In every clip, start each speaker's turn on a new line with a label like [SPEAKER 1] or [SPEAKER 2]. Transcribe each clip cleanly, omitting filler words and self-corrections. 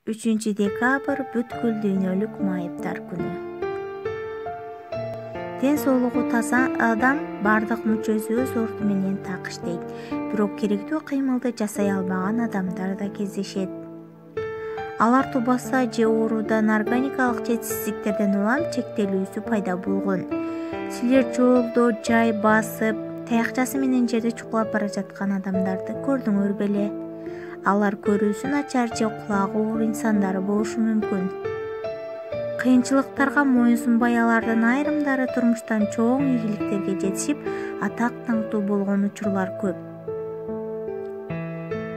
[SPEAKER 1] 3-декабрь бүткүл дүйнөлүк майыптар күнү. Ден соолугу таза адам бардык мүчөсү өз орду менен так иштейт, бирок керектүү кыймылды жасай албаган адамдар да кездешет. Алар тубаса же оорудан, органикалык жетишсиздиктерден улам чектелүүсү пайда болгон. Силер жолдо жай басып, таякчасы менен жерди чукулап бара жаткан адамдарды көрдүңөр беле? Алар көрүүсү начар же кулагы оор инсандар болушу мүмкүн. Кыйынчылыктарга моюнсунбай алардын айрымдары турмуштан чоң ийгиликтерге жетишип, атак даңктуу болгон учурлар көп.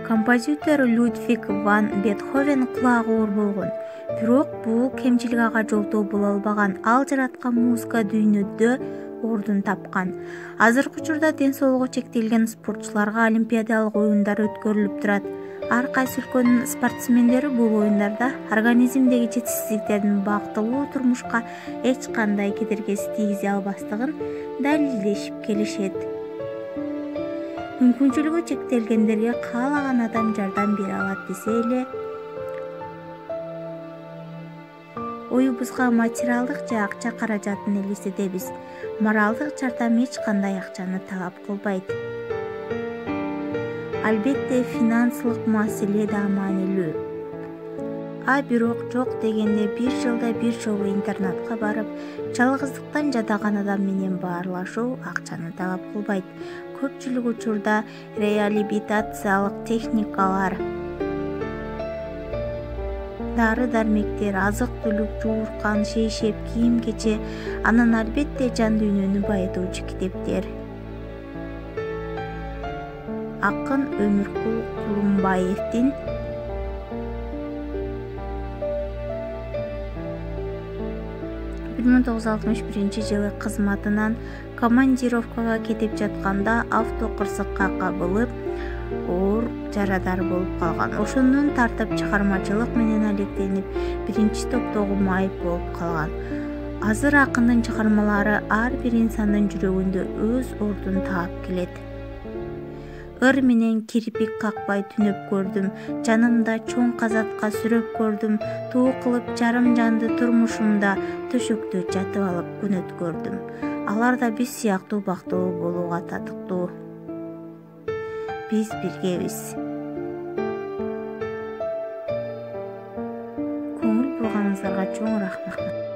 [SPEAKER 1] Композитор Людвиг ван Бетховен кулагы оор болгон, бирок бул кемчилик ага жолтоо боло албаган. Ал жараткан музыка дүйнөдө ордун тапкан. Азыркы учурда ден соолугу чектелген спортчуларга олимпиадалык оюндар өткөрүлүп турат. Ар кайсы өлкөнүн спортсмендери бул оюндарда организмдеги жетишсиздиктердин бактылуу турмушка эч кандай кедергиси тийгизе албастыгын далилдешип келишет. Мүмкүнчүлүгү чектелгендерге каалаган адам жардам бере алат десе эле, оюбузга материалдык же акча каражатын элестетебиз. Моралдык жардам эч кандай акчаны талап кылбайт. Албетте, финансылык маселе да маанилүү. Бирок жок дегенде бир жылда бир жолу интернатка барып, жалгыздыктан жадаган адам менен баарлашуу акчаны талап кылбайт. Көпчүлүк учурда реабилитациялык техникалар, дары-дармектер, азык-түлүк, жууркан, шейшеп, кийим-кече, анан албетте жан дүйнөнү байытуучу китептер. Акын Өмүркул Кулумбаевдин жылы кызматынан командировкага кетип жатканда авто кырсыкка кабылып, оор жарадар болуп калган. Ошондон тартып чыгармачылык менен алектенип, биринчи топтогу майып болуп калган. Азыр акындын чыгармалары ар бир инсандын жүрөгүндө өз ордун таап келет. Ыр менен кирпик какпай түнөп көрдүм, жанымда чоң казатка сүрөп көрдүм, туу кылып жарым жанды турмушумда, төшөктө жатып алып күн өткөрдүм. Алар да биз сыяктуу бактылуу болууга татыктуу. Биз биргебиз. Көңүл бурганыңыздарга чоң рахмат.